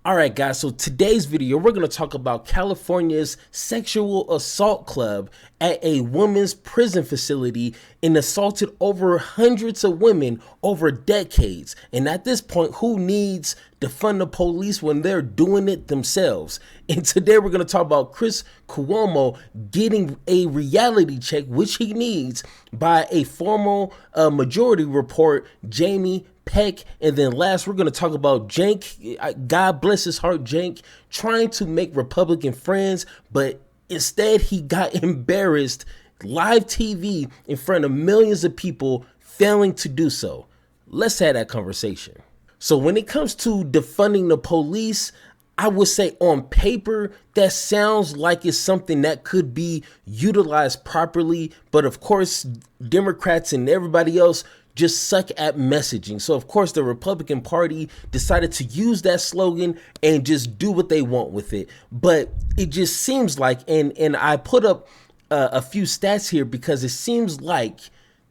All right, guys, so today's video, we're going to talk about California's sexual assault club at a women's prison facility and assaulted over hundreds of women over decades. And at this point, who needs to fund the police when they're doing it themselves? And today we're going to talk about Cuomo getting a reality check, which he needs, by a formal majority report, Jamie Peck. And then last, we're going to talk about Cenk, God bless his heart, Cenk, trying to make Republican friends, but instead he got embarrassed live TV in front of millions of people, failing to do so. Let's have that conversation. So when it comes to defunding the police, I would say on paper, that sounds like it's something that could be utilized properly. But of course, Democrats and everybody else just suck at messaging. So of course the Republican Party decided to use that slogan and just do what they want with it. But it just seems like, and I put up a few stats here because it seems like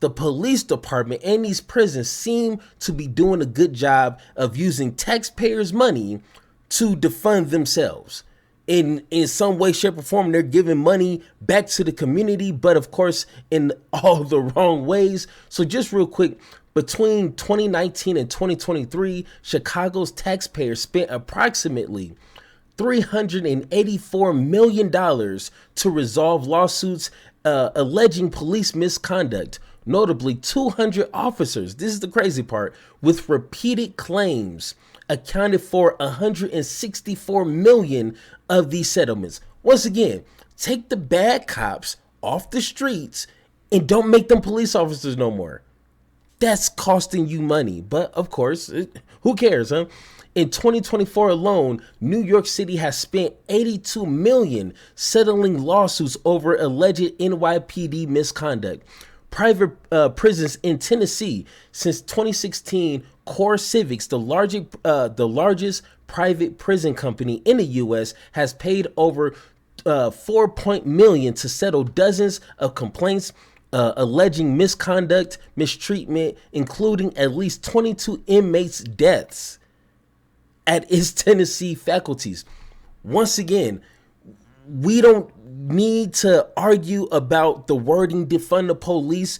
the police department and these prisons seem to be doing a good job of using taxpayers' money to defund themselves. In some way, shape, or form, they're giving money back to the community, but of course, in all the wrong ways. So just real quick, between 2019 and 2023, Chicago's taxpayers spent approximately $384 million to resolve lawsuits alleging police misconduct. Notably, 200 officers, this is the crazy part, with repeated claims accounted for 164 million of these settlements. Once again, take the bad cops off the streets and don't make them police officers no more. That's costing you money. But of course, who cares, huh? In 2024 alone, New York City has spent 82 million settling lawsuits over alleged NYPD misconduct. Private prisons in Tennessee since 2016, Core Civics, the largest private prison company in the U.S., has paid over $4 million to settle dozens of complaints alleging misconduct, mistreatment, including at least 22 inmates' deaths at its Tennessee faculties. Once again, we don't need to argue about the wording defund the police.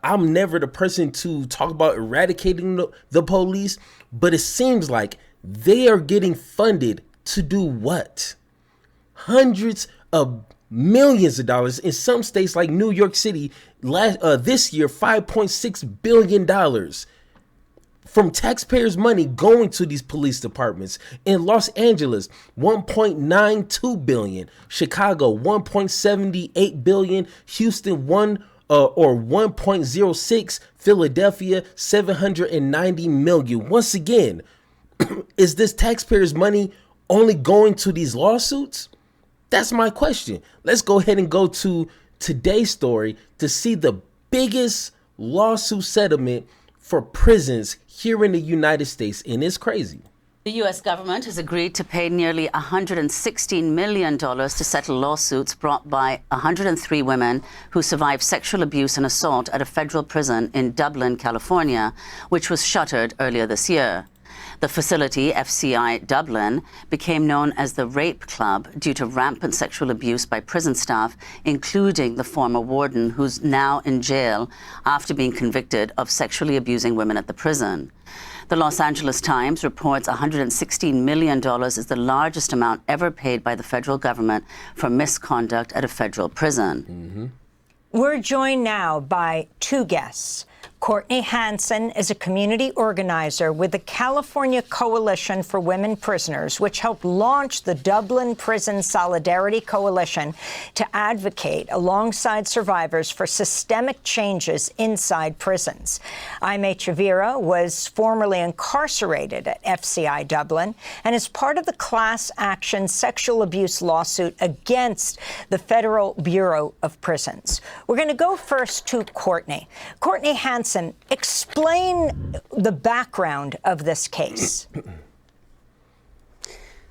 I'm never the person to talk about eradicating the police, but it seems like they are getting funded to do what? Hundreds of millions of dollars in some states like New York City. This year, $5.6 billion from taxpayers' money going to these police departments. In Los Angeles, $1.92 billion. Chicago, $1.78 billion. Houston, $1.06. Philadelphia, $790 million. Once again, is this taxpayers' money only going to these lawsuits? That's my question. Let's go ahead and go to today's story to see the biggest lawsuit settlement for prisons here in the United States, and it's crazy. The U.S. government has agreed to pay nearly $116 million to settle lawsuits brought by 103 women who survived sexual abuse and assault at a federal prison in Dublin, California, which was shuttered earlier this year. The facility, FCI Dublin, became known as the Rape Club due to rampant sexual abuse by prison staff, including the former warden, who's now in jail after being convicted of sexually abusing women at the prison. The Los Angeles Times reports $116 million is the largest amount ever paid by the federal government for misconduct at a federal prison. We're joined now by two guests. Courtney Hansen is a community organizer with the California Coalition for Women Prisoners, which helped launch the Dublin Prison Solidarity Coalition to advocate alongside survivors for systemic changes inside prisons. Aimee Chavira was formerly incarcerated at FCI Dublin and is part of the class action sexual abuse lawsuit against the Federal Bureau of Prisons. We're going to go first to Courtney. Courtney Hansen, explain the background of this case.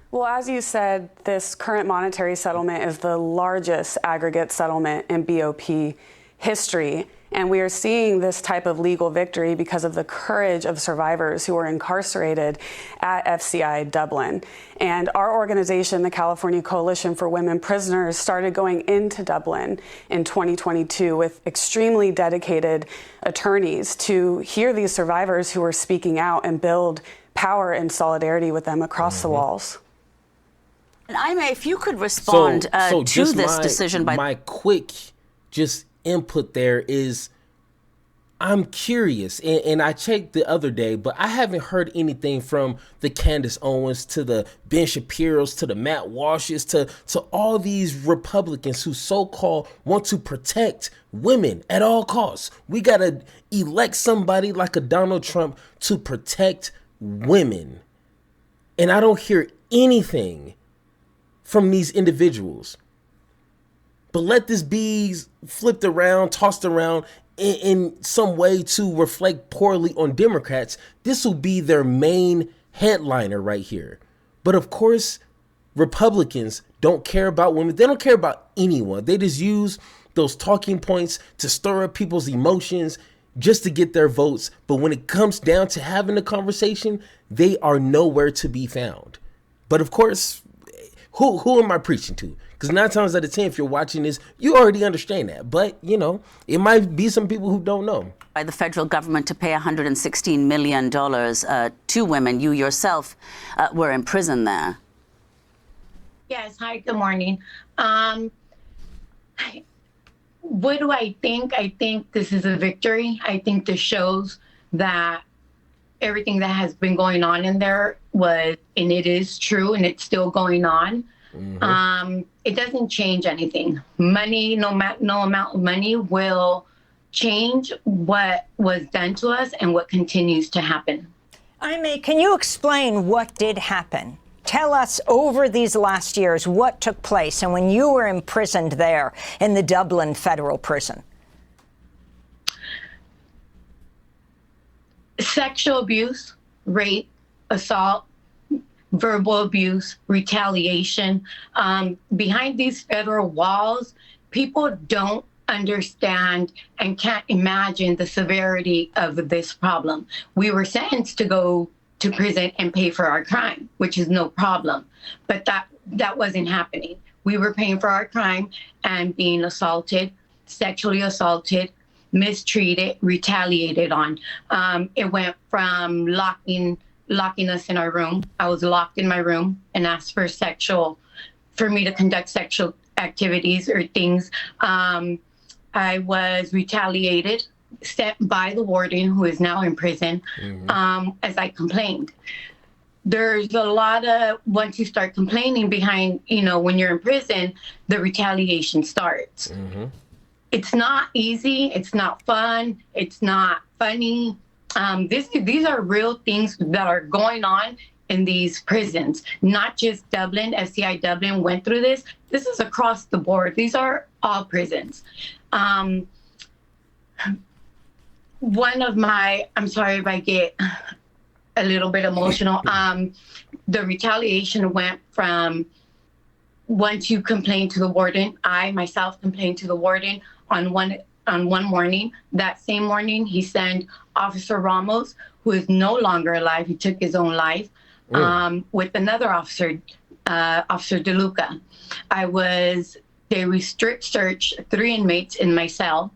Well, as you said, this current monetary settlement is the largest aggregate settlement in BOP history. And we are seeing this type of legal victory because of the courage of survivors who were incarcerated at FCI Dublin. And our organization, the California Coalition for Women Prisoners, started going into Dublin in 2022 with extremely dedicated attorneys to hear these survivors who were speaking out and build power and solidarity with them across the walls. And Aimee, if you could respond to this decision by... My quick just input there is, I'm curious, and I checked the other day, but I haven't heard anything from the Candace Owens to the Ben Shapiro's to the Matt Walsh's to all these Republicans who so-called want to protect women at all costs. We got to elect somebody like a Donald Trump to protect women. And I don't hear anything from these individuals. But let this be flipped around, tossed around in some way to reflect poorly on Democrats. This will be their main headliner right here. But of course, Republicans don't care about women. They don't care about anyone. They just use those talking points to stir up people's emotions just to get their votes. But when it comes down to having a conversation, they are nowhere to be found. But of course, who am I preaching to? Because 9 times out of 10, if you're watching this, you already understand that. But, you know, it might be some people who don't know. By the federal government to pay $116 million to women. You yourself were in prison there. Yes. Hi, good morning. What do I think? I think this is a victory. I think this shows that everything that has been going on in there was, and it is true, and it's still going on. Mm-hmm. It doesn't change anything. Money, no amount of money will change what was done to us and what continues to happen. Aimee, can you explain what did happen? Tell us over these last years what took place and when you were imprisoned there in the Dublin federal prison. Sexual abuse, rape, assault, verbal abuse, retaliation. Behind these federal walls, people don't understand and can't imagine the severity of this problem. We were sentenced to go to prison and pay for our crime, which is no problem. But that wasn't happening. We were paying for our crime and being assaulted, sexually assaulted, mistreated, retaliated on. It went from locking us in our room. I was locked in my room and asked for me to conduct sexual activities or things. I was retaliated, sent by the warden, who is now in prison, as I complained. There's a lot of, once you start complaining behind, when you're in prison, the retaliation starts. Mm-hmm. It's not easy. It's not fun. It's not funny. These are real things that are going on in these prisons, not just Dublin. FCI Dublin went through this. This is across the board. These are all prisons. One of my, I'm sorry if I get a little bit emotional. The retaliation went from, once you complain to the warden, I myself complained to the warden on one morning. That same morning, he sent Officer Ramos, who is no longer alive. He took his own life, with another officer, Officer DeLuca. They restrict search 3 inmates in my cell,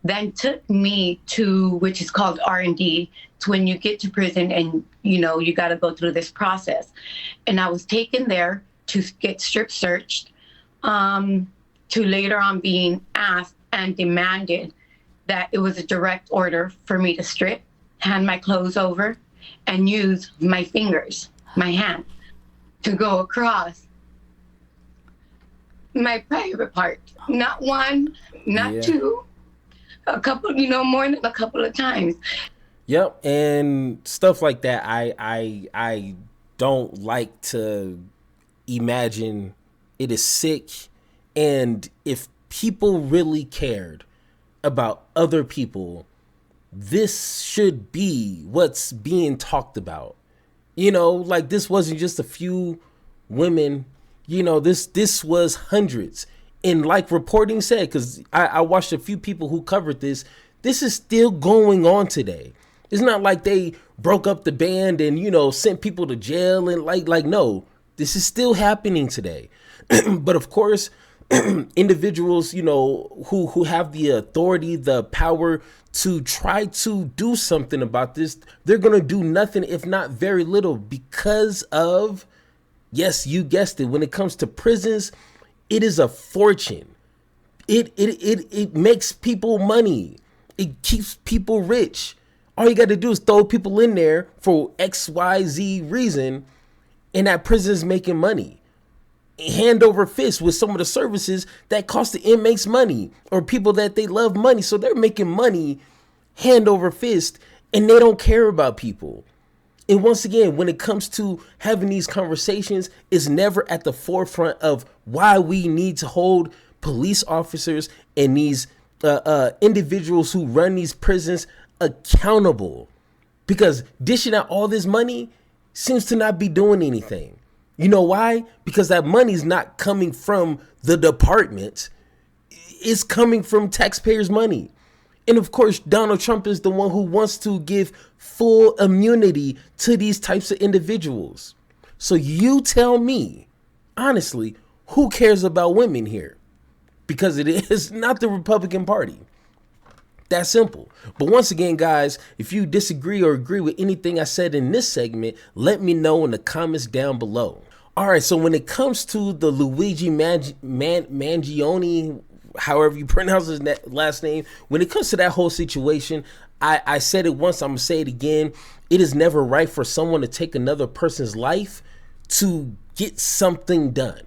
then took me to, which is called R&D. It's when you get to prison and, you got to go through this process. And I was taken there to get strip searched, to later on being asked and demanded that it was a direct order for me to strip, hand my clothes over, and use my fingers, my hand, to go across my private part. Not one, not two, a couple, more than a couple of times. Yep, and stuff like that. I don't like to imagine. It is sick, and if people really cared about other people, this should be what's being talked about. Like this wasn't just a few women. This was hundreds. And like reporting said, because I watched a few people who covered this, This is still going on today. It's not like they broke up the band and, you know, sent people to jail and like no, this is still happening today. But of course, individuals, you know, who have the authority, the power to try to do something about this, they're going to do nothing, if not very little, because of, yes, you guessed it, when it comes to prisons, it is a fortune. It makes people money. It keeps people rich. All you got to do is throw people in there for XYZ reason, and that prison is making money. Hand over fist with some of the services that cost the inmates money, or people that they love money. So they're making money hand over fist, and they don't care about people. And once again, when it comes to having these conversations, it's never at the forefront of why we need to hold police officers and these individuals who run these prisons accountable, because dishing out all this money seems to not be doing anything. You know why? Because that money's not coming from the department. It's coming from taxpayers' money. And of course, Donald Trump is the one who wants to give full immunity to these types of individuals. So you tell me, honestly, who cares about women here? Because it is not the Republican Party. That simple. But once again, guys, if you disagree or agree with anything I said in this segment, let me know in the comments down below. All right, so when it comes to the Luigi Mangione, however you pronounce his last name, when it comes to that whole situation, I said it once, I'm going to say it again. It is never right for someone to take another person's life to get something done.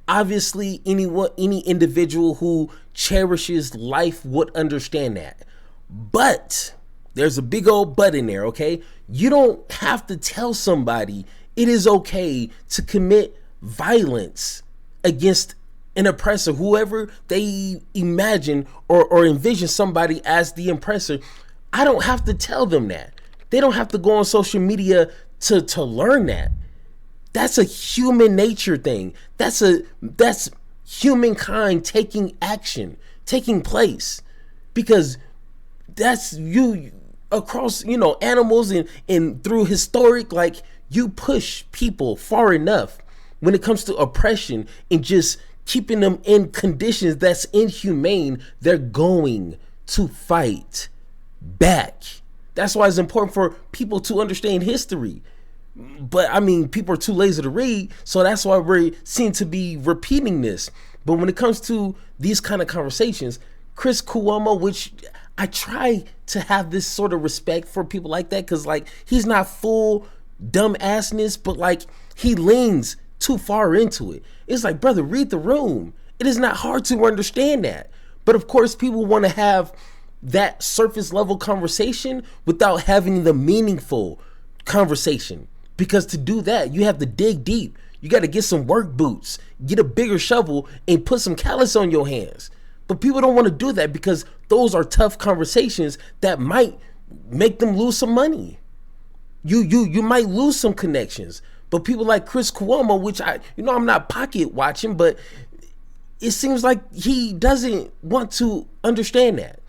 Obviously, any individual who cherishes life would understand that. But there's a big old but in there, okay? You don't have to tell somebody it is okay to commit violence against an oppressor, whoever they imagine or envision somebody as the oppressor. I don't have to tell them that. They don't have to go on social media to learn that. That's a human nature thing. That's humankind taking action, taking place, because that's you across, you know, animals and through historic, like, you push people far enough when it comes to oppression and just keeping them in conditions that's inhumane, they're going to fight back. That's why it's important for people to understand history. But I mean, people are too lazy to read, so that's why we seem to be repeating this. But when it comes to these kind of conversations, Chris Cuomo, which I try to have this sort of respect for people like that, because like, he's not full dumbassness, but like, he leans too far into it. It's like, brother, read the room. It is not hard to understand that. But of course, people want to have that surface level conversation without having the meaningful conversation. Because to do that, you have to dig deep. You got to get some work boots, get a bigger shovel, and put some callus on your hands. But people don't want to do that because those are tough conversations that might make them lose some money. You might lose some connections. But people like Chris Cuomo, which I'm not pocket watching, but it seems like he doesn't want to understand that.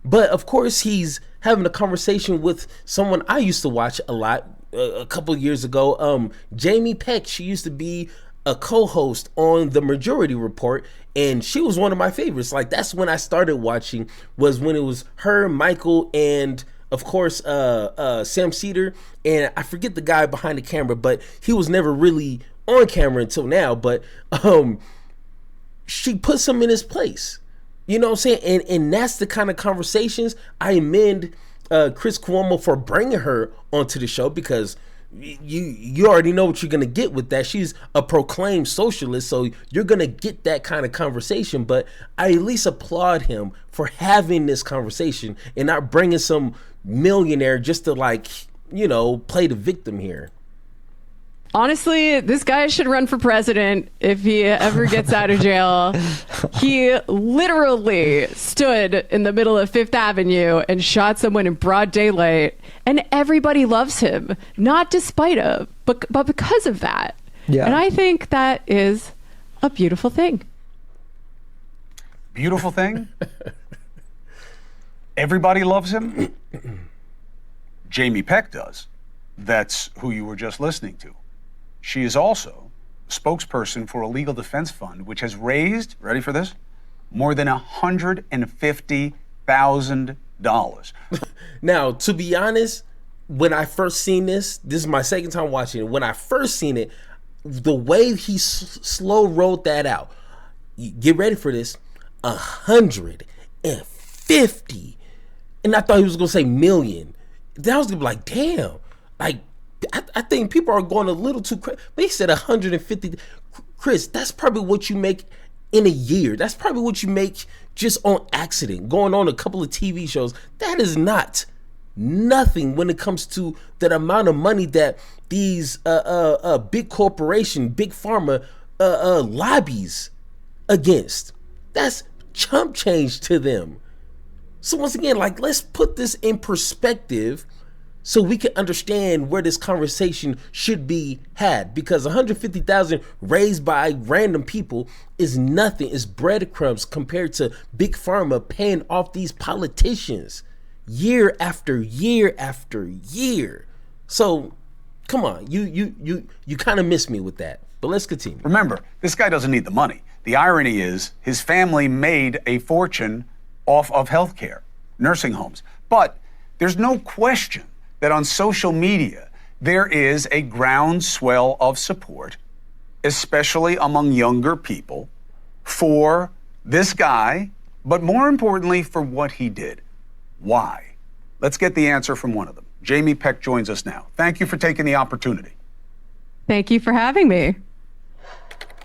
But of course, he's having a conversation with someone I used to watch a lot a couple of years ago. Jamie Peck, she used to be a co-host on The Majority Report, and she was one of my favorites. Like, that's when I started watching, was when it was her, Michael, and of course Sam Cedar, and I forget the guy behind the camera, but he was never really on camera until now. But she puts him in his place. You know what I'm saying? And that's the kind of conversations I amend Chris Cuomo for bringing her onto the show, because you already know what you're going to get with that. She's a proclaimed socialist, so you're going to get that kind of conversation. But I at least applaud him for having this conversation and not bringing some millionaire just to, like, play the victim here. Honestly, this guy should run for president if he ever gets out of jail. He literally stood in the middle of Fifth Avenue and shot someone in broad daylight, and everybody loves him, not despite of, but because of that. Yeah. And I think that is a beautiful thing. Beautiful thing? Everybody loves him? Jamie Peck does. That's who you were just listening to. She is also spokesperson for a legal defense fund, which has raised, ready for this, more than $150,000. Now, to be honest, when I first seen this is my second time watching it. When I first seen it, the way he slow rolled that out, get ready for this, 150, and I thought he was gonna say million. Then I was gonna be like, damn, like I think people are going a little too crazy. But he said 150. Chris, that's probably what you make in a year. That's probably what you make just on accident, going on a couple of TV shows. That is not nothing when it comes to that amount of money that these big corporation, big pharma lobbies against. That's chump change to them. So once again, like, let's put this in perspective so we can understand where this conversation should be had, because 150,000 raised by random people is nothing. It's breadcrumbs compared to big pharma paying off these politicians year after year after year. So come on, you kind of missed me with that, but let's continue. Remember, this guy doesn't need the money. The irony is his family made a fortune off of healthcare, nursing homes. But there's no question that on social media, there is a groundswell of support, especially among younger people, for this guy, but more importantly, for what he did. Why? Let's get the answer from one of them. Jamie Peck joins us now. Thank you for taking the opportunity. Thank you for having me.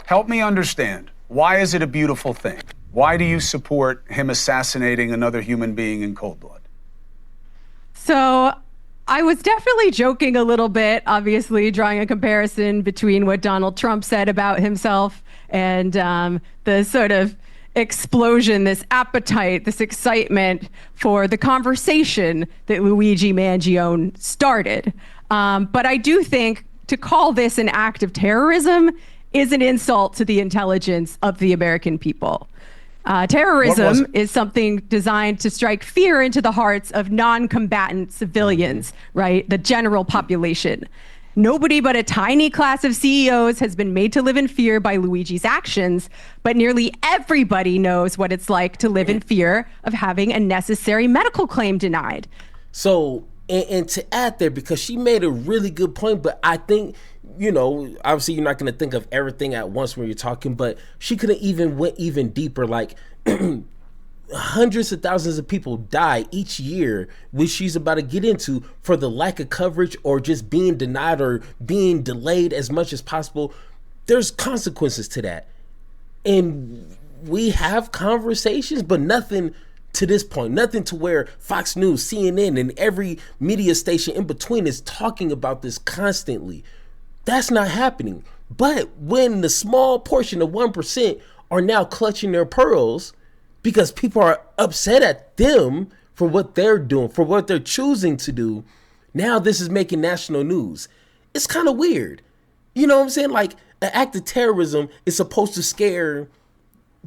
Help me understand, why is it a beautiful thing? Why do you support him assassinating another human being in cold blood? So I was definitely joking a little bit, obviously drawing a comparison between what Donald Trump said about himself and the sort of explosion, this appetite, this excitement for the conversation that Luigi Mangione started. But I do think to call this an act of terrorism is an insult to the intelligence of the American people. Terrorism is something designed to strike fear into the hearts of non-combatant civilians, right? The general population. Nobody but a tiny class of CEOs has been made to live in fear by Luigi's actions, but nearly everybody knows what it's like to live in fear of having a necessary medical claim denied. So, and to add there, because she made a really good point, but I think, you know, obviously you're not going to think of everything at once when you're talking, but she could have even went even deeper. Like hundreds of thousands of people die each year, which she's about to get into, for the lack of coverage or just being denied or being delayed as much as possible. There's consequences to that. And we have conversations, but nothing to this point, nothing to where Fox News, CNN, and every media station in between is talking about this constantly. That's not happening. But when the small portion of 1% are now clutching their pearls because people are upset at them for what they're doing, for what they're choosing to do, now this is making national news. It's kind of weird. You know what I'm saying? Like, an act of terrorism is supposed to scare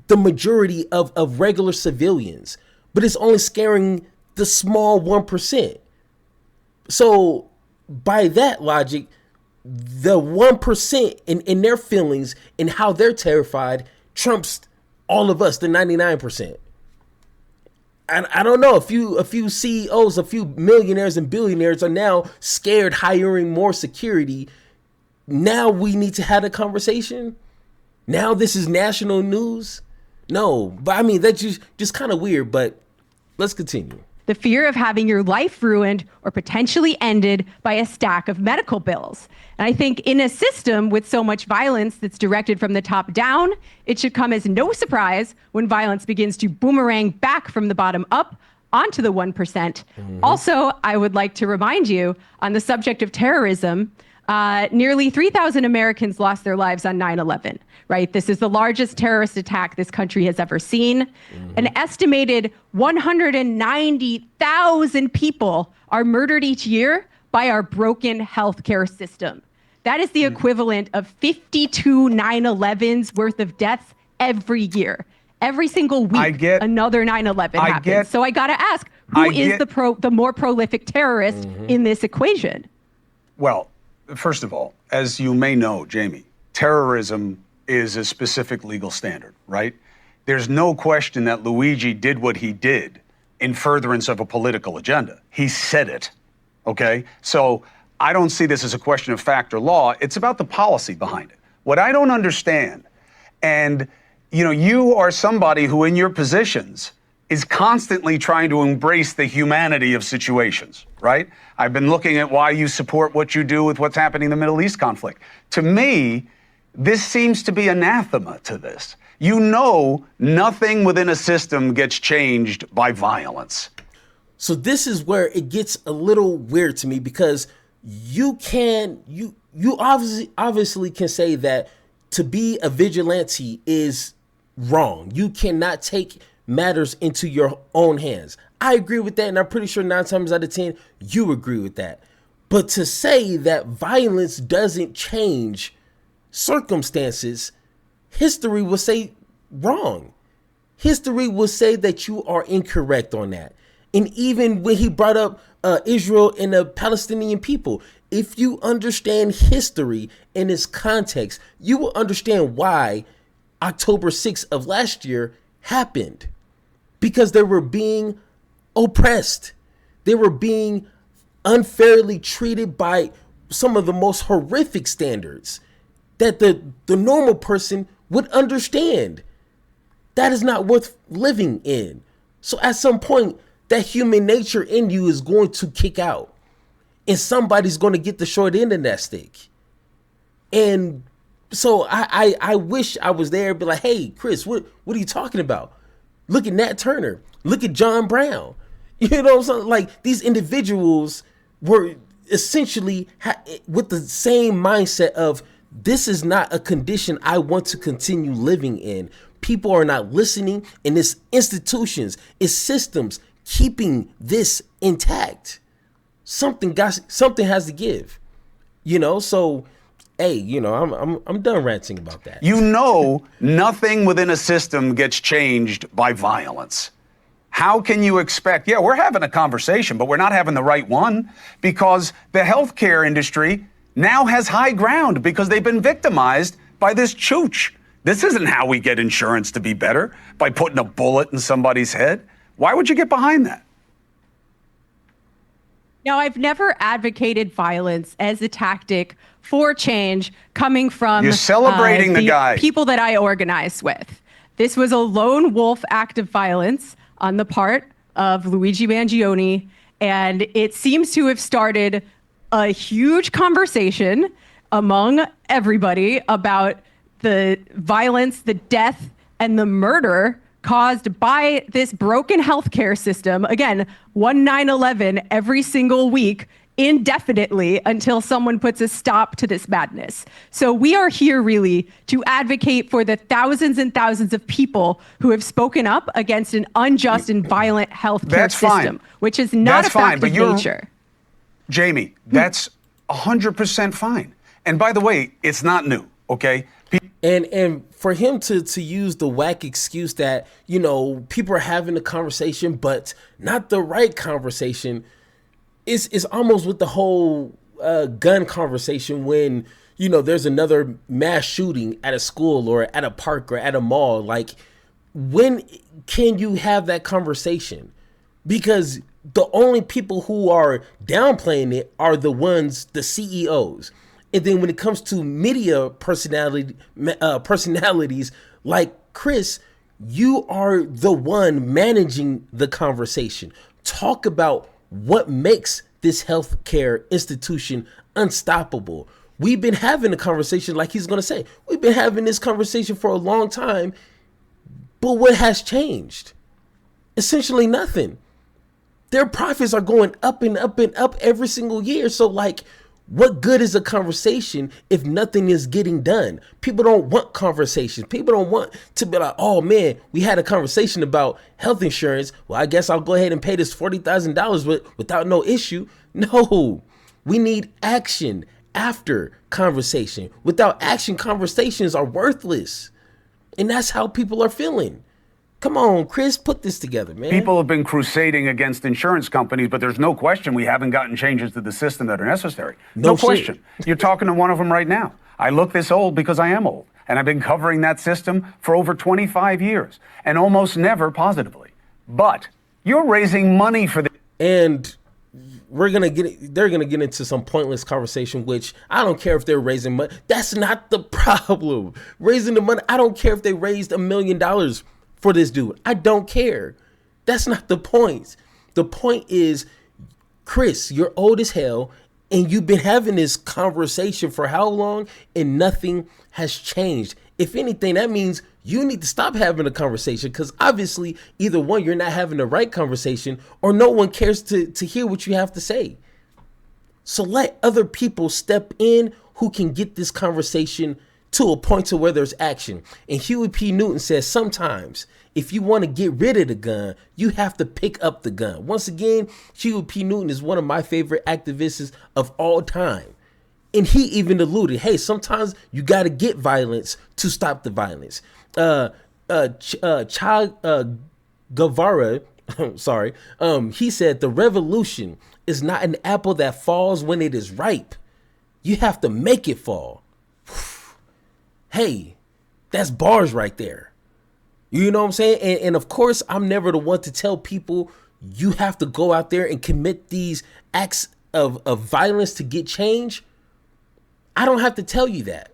the majority of regular civilians, but it's only scaring the small 1%. So by that logic, the 1% in their feelings and how they're terrified trumps all of us, the 99%. I don't know, a few CEOs, a few millionaires and billionaires are now scared, hiring more security. Now we need to have a conversation. Now this is national news. No, but I mean, that's just kind of weird, but let's continue. The fear of having your life ruined or potentially ended by a stack of medical bills. And I think in a system with so much violence that's directed from the top down, it should come as no surprise when violence begins to boomerang back from the bottom up onto the 1%. Mm-hmm. Also, I would like to remind you on the subject of terrorism, nearly 3,000 Americans lost their lives on 9/11, right? This is the largest terrorist attack this country has ever seen. Mm-hmm. An estimated 190,000 people are murdered each year by our broken healthcare system. That is the equivalent of 52 9/11s worth of deaths every year. Every single week, another 9/11 happens. So I got to ask, who is the more prolific terrorist in this equation? Well, first of all, as you may know, Jamie, terrorism is a specific legal standard, right? There's no question that Luigi did what he did in furtherance of a political agenda. He said it, okay? So I don't see this as a question of fact or law. It's about the policy behind it. What I don't understand, and you are somebody who in your positions is constantly trying to embrace the humanity of situations, right? I've been looking at why you support what you do with what's happening in the Middle East conflict. To me, this seems to be anathema to this. Nothing within a system gets changed by violence. So this is where it gets a little weird to me, because you obviously can say that to be a vigilante is wrong. You cannot take matters into your own hands. I agree with that, and I'm pretty sure 9 times out of 10 you agree with that. But to say that violence doesn't change circumstances, history will say wrong. History will say that you are incorrect on that. And even when he brought up Israel and the Palestinian people, if you understand history in its context, you will understand why October 6th of last year happened. Because they were being oppressed. They were being unfairly treated by some of the most horrific standards that the normal person would understand. That is not worth living in. So at some point, that human nature in you is going to kick out. And somebody's going to get the short end of that stick. And so I wish I was there and be like, hey, Chris, what are you talking about? Look at Nat Turner. Look at John Brown. You know what I'm saying? Like, these individuals were essentially with the same mindset of, this is not a condition I want to continue living in. People are not listening, and it's institutions, it's systems keeping this intact. Something has to give. So hey, I'm done ranting about that. Nothing within a system gets changed by violence. How can you expect? Yeah, we're having a conversation, but we're not having the right one, because the healthcare industry now has high ground because they've been victimized by this chooch. This isn't how we get insurance to be better, by putting a bullet in somebody's head. Why would you get behind that? Now, I've never advocated violence as a tactic for change coming from You're celebrating the guy. People that I organize with. This was a lone wolf act of violence on the part of Luigi Mangione, and it seems to have started a huge conversation among everybody about the violence, the death, and the murder caused by this broken healthcare system. Again, 9/11 every single week, indefinitely, until someone puts a stop to this madness. So we are here really to advocate for the thousands and thousands of people who have spoken up against an unjust and violent healthcare system, which is not a fact of nature. Jamie, that's 100% fine. And by the way, it's not new, okay? And for him to use the whack excuse that, people are having a conversation, but not the right conversation, is almost with the whole gun conversation when, there's another mass shooting at a school or at a park or at a mall. Like, when can you have that conversation? Because the only people who are downplaying it are the CEOs. And then when it comes to media personalities like Chris, you are the one managing the conversation. Talk about what makes this healthcare institution unstoppable. We've been having a conversation, like he's going to say. We've been having this conversation for a long time, but what has changed? Essentially nothing. Their profits are going up and up and up every single year. So, what good is a conversation if nothing is getting done? People don't want conversations. People don't want to be like, oh man, we had a conversation about health insurance. Well, I guess I'll go ahead and pay this $40,000 without no issue. No, we need action after conversation. Without action, conversations are worthless. And that's how people are feeling. Come on, Chris, put this together, man. People have been crusading against insurance companies, but there's no question we haven't gotten changes to the system that are necessary. No question. You're talking to one of them right now. I look this old because I am old, and I've been covering that system for over 25 years, and almost never positively. But you're raising money for the... And they're gonna get into some pointless conversation, which I don't care if they're raising money. That's not the problem. Raising the money, I don't care if they raised $1 million for this dude. I don't care. That's not the point. The point is, Chris, you're old as hell, and you've been having this conversation for how long, and nothing has changed. If anything, that means you need to stop having a conversation, because obviously either one, you're not having the right conversation, or no one cares to hear what you have to say. So let other people step in who can get this conversation to a point to where there's action. And Huey P. Newton says sometimes if you want to get rid of the gun, you have to pick up the gun. Once again, Huey P. Newton is one of my favorite activists of all time. And he even alluded, hey, sometimes you got to get violence to stop the violence. Che Guevara, sorry, he said the revolution is not an apple that falls when it is ripe. You have to make it fall. Hey, that's bars right there. You know what I'm saying? And of course, I'm never the one to tell people you have to go out there and commit these acts of violence to get change. I don't have to tell you that.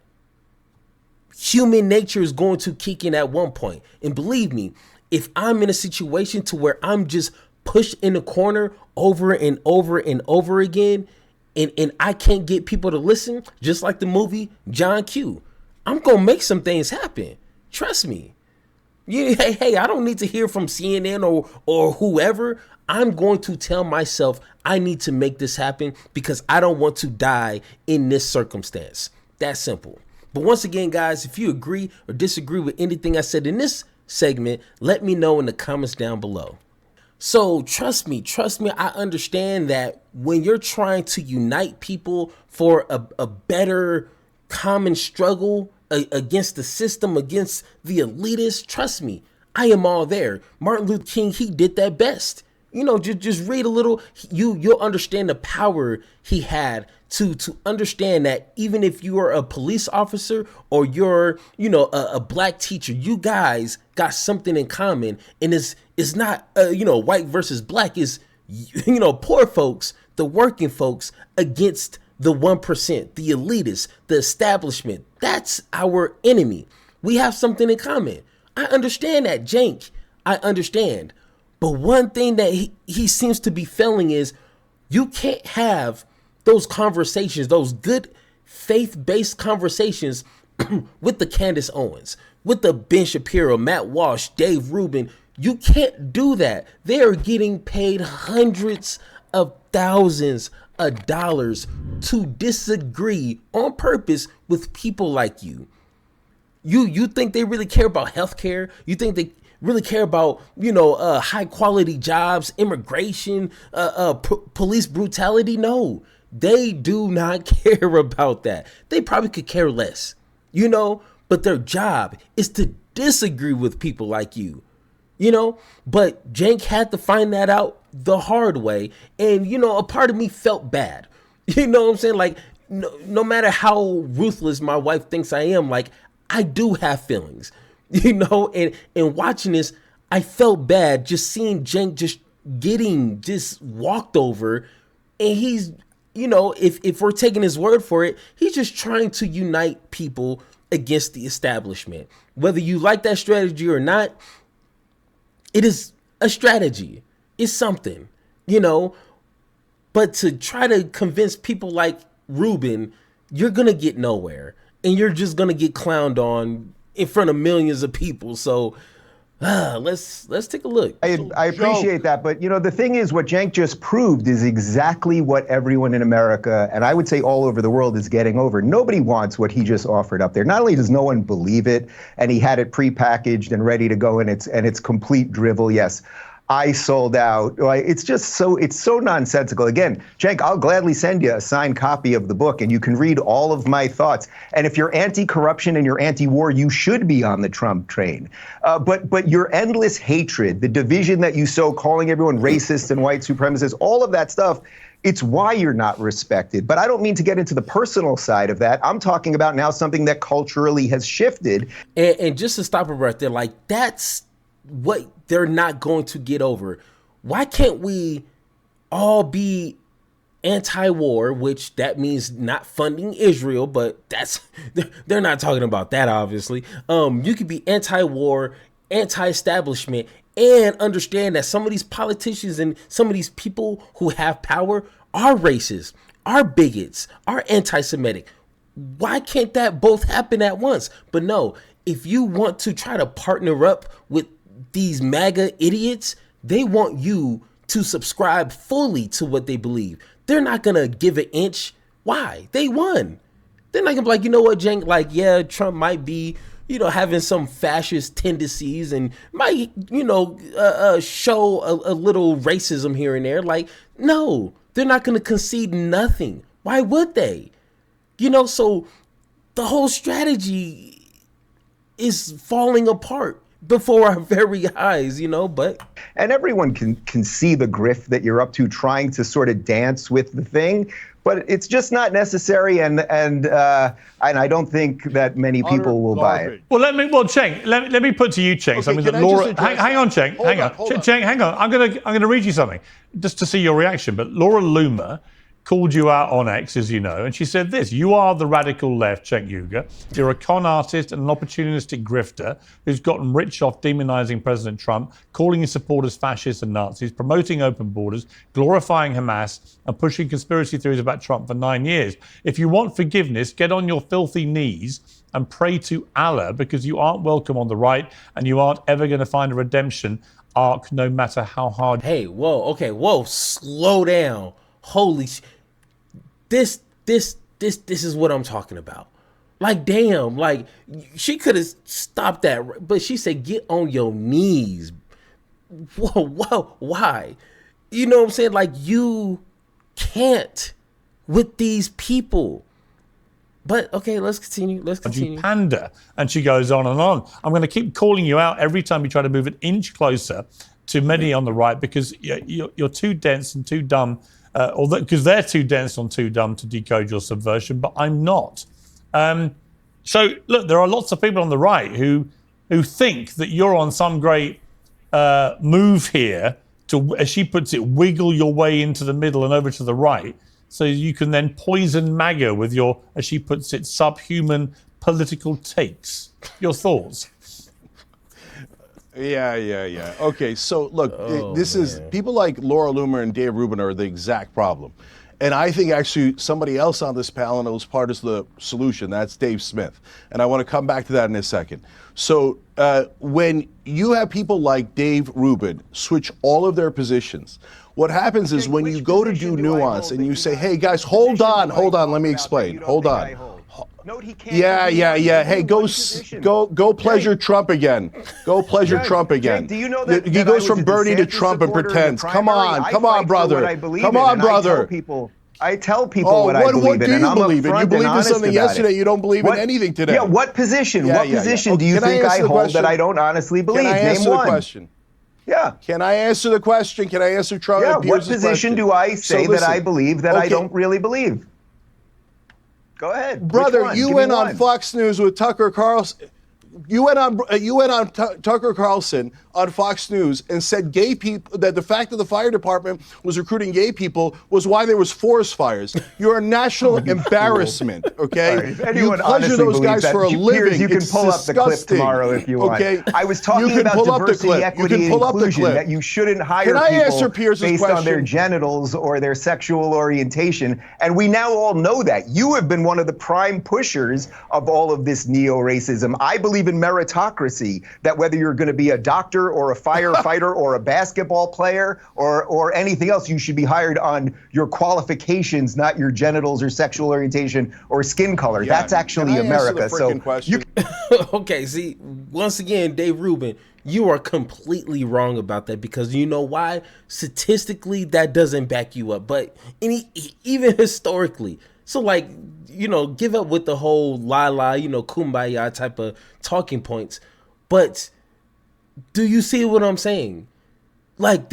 Human nature is going to kick in at one point. And believe me, if I'm in a situation to where I'm just pushed in a corner over and over and over again, and I can't get people to listen, just like the movie John Q, I'm going to make some things happen. Trust me. Hey, I don't need to hear from CNN or whoever. I'm going to tell myself I need to make this happen because I don't want to die in this circumstance. That simple. But once again, guys, if you agree or disagree with anything I said in this segment, let me know in the comments down below. So trust me, I understand that when you're trying to unite people for a better common struggle against the system, against the elitists, trust me, I am all there. Martin Luther King, he did that best. You know, just read a little, you'll understand the power he had to understand that even if you are a police officer or you're, a black teacher, you guys got something in common. And it's not, white versus black, is, poor folks, the working folks against the 1%, the elitists, the establishment. That's our enemy. We have something in common. I understand that, Cenk. I understand. But one thing that he seems to be failing is you can't have those conversations, those good faith-based conversations with the Candace Owens, with the Ben Shapiro, Matt Walsh, Dave Rubin. You can't do that. They are getting paid hundreds of thousands of dollars to disagree on purpose with people like you. You think they really care about healthcare? You think they really care about, high quality jobs, immigration, police brutality? No, they do not care about that. They probably could care less, but their job is to disagree with people like you, but Cenk had to find that out the hard way. And, a part of me felt bad, what I'm saying? Like, no matter how ruthless my wife thinks I am, like, I do have feelings. And watching this, I felt bad just seeing Cenk just getting just walked over. And he's, if we're taking his word for it, he's just trying to unite people against the establishment. Whether you like that strategy or not, it is a strategy. It's something, but to try to convince people like Rubin, you're going to get nowhere, and you're just going to get clowned on in front of millions of people. So let's take a look. I appreciate that. But, the thing is, what Cenk just proved is exactly what everyone in America, and I would say all over the world, is getting over. Nobody wants what he just offered up there. Not only does no one believe it, and he had it prepackaged and ready to go, and it's complete drivel, yes. I sold out. Like, it's so nonsensical. Again, Cenk, I'll gladly send you a signed copy of the book, and you can read all of my thoughts. And if you're anti-corruption and you're anti-war, you should be on the Trump train. But your endless hatred, the division that you sow, calling everyone racist and white supremacists, all of that stuff, it's why you're not respected. But I don't mean to get into the personal side of that. I'm talking about now something that culturally has shifted. And just to stop it right there, like, that's what they're not going to get over. Why can't we all be anti-war, which that means not funding Israel, but they're not talking about that, obviously. You could be anti-war, anti-establishment, and understand that some of these politicians and some of these people who have power are racist, are bigots, are anti-Semitic. Why can't that both happen at once? But no, if you want to try to partner up with these MAGA idiots, they want you to subscribe fully to what they believe. They're not going to give an inch. Why? They won. They're not going to be like, you know what, Cenk, like, yeah, Trump might be, having some fascist tendencies and might, show a little racism here and there. Like, no, they're not going to concede nothing. Why would they? So the whole strategy is falling apart before our very eyes, but. And everyone can see the grift that you're up to, trying to sort of dance with the thing, but it's just not necessary, and I don't think that many people will buy it. Well, Cenk, let me put to you, Cenk, something that Laura. Hang on, Cenk. Cenk, hang on. I'm gonna read you something just to see your reaction. But Laura Loomer called you out on X, as you know, and she said this: "You are the radical left, Cenk Uygur. You're a con artist and an opportunistic grifter who's gotten rich off demonizing President Trump, calling his supporters fascists and Nazis, promoting open borders, glorifying Hamas, and pushing conspiracy theories about Trump for 9 years. If you want forgiveness, get on your filthy knees and pray to Allah, because you aren't welcome on the right, and you aren't ever going to find a redemption arc, no matter how hard." Hey, whoa, slow down. Holy sh! This is what I'm talking about. Like, damn, like, she could have stopped that, but she said, get on your knees. Whoa, why? You know what I'm saying? Like, you can't with these people. But, okay, let's continue. You pander. And she goes on and on. I'm going to keep calling you out every time you try to move an inch closer to many on the right, because you're too dense and too dumb. Because they're too dense and too dumb to decode your subversion, but I'm not. So, look, there are lots of people on the right who think that you're on some great move here to, as she puts it, wiggle your way into the middle and over to the right, so you can then poison MAGA with your, as she puts it, subhuman political takes. Your thoughts? Yeah. Okay, so look, this is people like Laura Loomer and Dave Rubin are the exact problem. And I think actually somebody else on this panel knows part of the solution. That's Dave Smith. And I want to come back to that in a second. So when you have people like Dave Rubin switch all of their positions, what happens is when you go to do nuance and you say, hey, guys, hold on, let me explain. Hold on. Yeah. Hey, go pleasure Trump again. Go pleasure Trump again. Do you know that he goes from Bernie to Trump and pretends. Come on, brother. Come on, brother. I tell people what I believe in. What do you believe in? You believed in something yesterday. It. You don't believe in anything today. Yeah, what position? What position do you think I hold that I don't honestly believe? Can I answer the question? Yeah. Can I answer the question? Can I answer Trump? Yeah, what position do I say that I believe that I don't really believe? Go ahead, brother. You went on Fox News with Tucker Carlson. You went on Tucker Carlson on Fox News and said gay people, that the fact that the fire department was recruiting gay people was why there was forest fires. You're a national embarrassment, okay? You pleasure those guys for a living. You can pull up the clip tomorrow if you want. Okay? I was talking about diversity, equity, and inclusion, that you shouldn't hire people based on their genitals or their sexual orientation, and we now all know that. You have been one of the prime pushers of all of this neo-racism. I believe believe in meritocracy, that whether you're going to be a doctor or a firefighter or a basketball player or anything else, you should be hired on your qualifications, not your genitals or sexual orientation or skin color. Yeah, that's actually America. So question? Okay, see, once again, Dave Rubin, you are completely wrong about that, because you know why? Statistically, that doesn't back you up, but even historically. So, like, give up with the whole kumbaya type of talking points. But do you see what I'm saying? Like,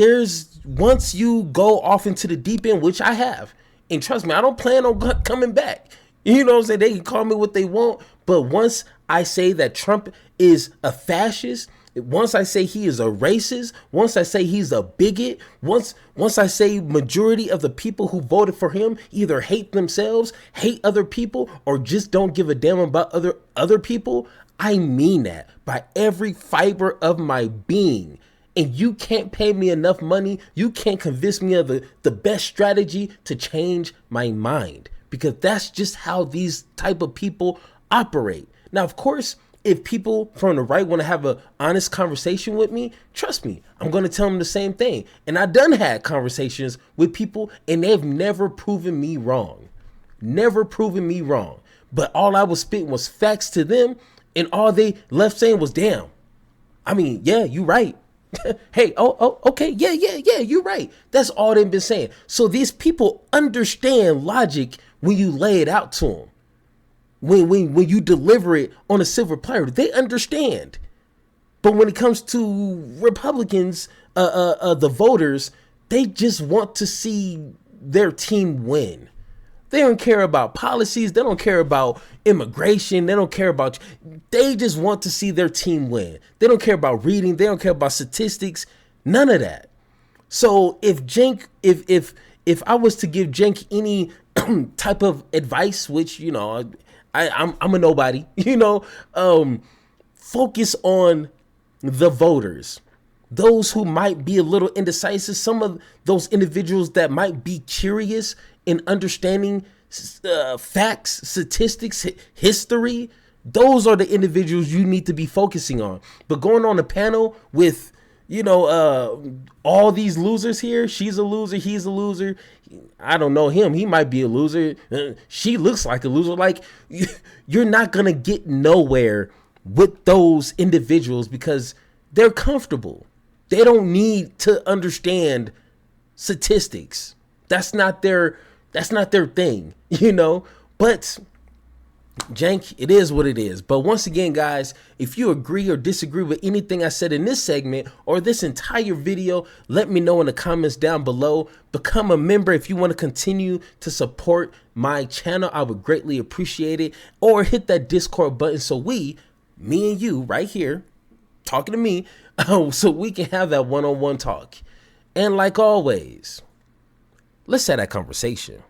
once you go off into the deep end, which I have, and trust me, I don't plan on coming back. You know what I'm saying? They can call me what they want, but once I say that Trump is a fascist, once I say he is a racist, once I say he's a bigot, once I say majority of the people who voted for him either hate themselves, hate other people, or just don't give a damn about other people, I mean that by every fiber of my being. And you can't pay me enough money, you can't convince me of the best strategy to change my mind, because that's just how these type of people operate. Now, of course, if people from the right want to have an honest conversation with me, trust me, I'm going to tell them the same thing. And I done had conversations with people, and they've never proven me wrong. Never proven me wrong. But all I was spitting was facts to them, and all they left saying was, damn. I mean, yeah, you right. Hey, okay, yeah, you're right. That's all they've been saying. So these people understand logic when you lay it out to them. When you deliver it on a silver platter, they understand. But when it comes to Republicans, the voters, they just want to see their team win. They don't care about policies. They don't care about immigration. They don't care about. They just want to see their team win. They don't care about reading. They don't care about statistics. None of that. So if I was to give Cenk any type of advice, which I'm a nobody, focus on the voters, those who might be a little indecisive, some of those individuals that might be curious in understanding facts, statistics, history. Those are the individuals you need to be focusing on. But going on a panel with, all these losers here, she's a loser, he's a loser. I don't know him. He might be a loser. She looks like a loser. Like, you're not going to get nowhere with those individuals because they're comfortable. They don't need to understand statistics. That's not their thing, But Cenk, it is what it is. But once again, guys, if you agree or disagree with anything I said in this segment or this entire video, let me know in the comments down below. Become a member if you want to continue to support my channel. I would greatly appreciate it. Or hit that Discord button so me and you right here, talking to me, so we can have that one-on-one talk. And like always, let's have that conversation.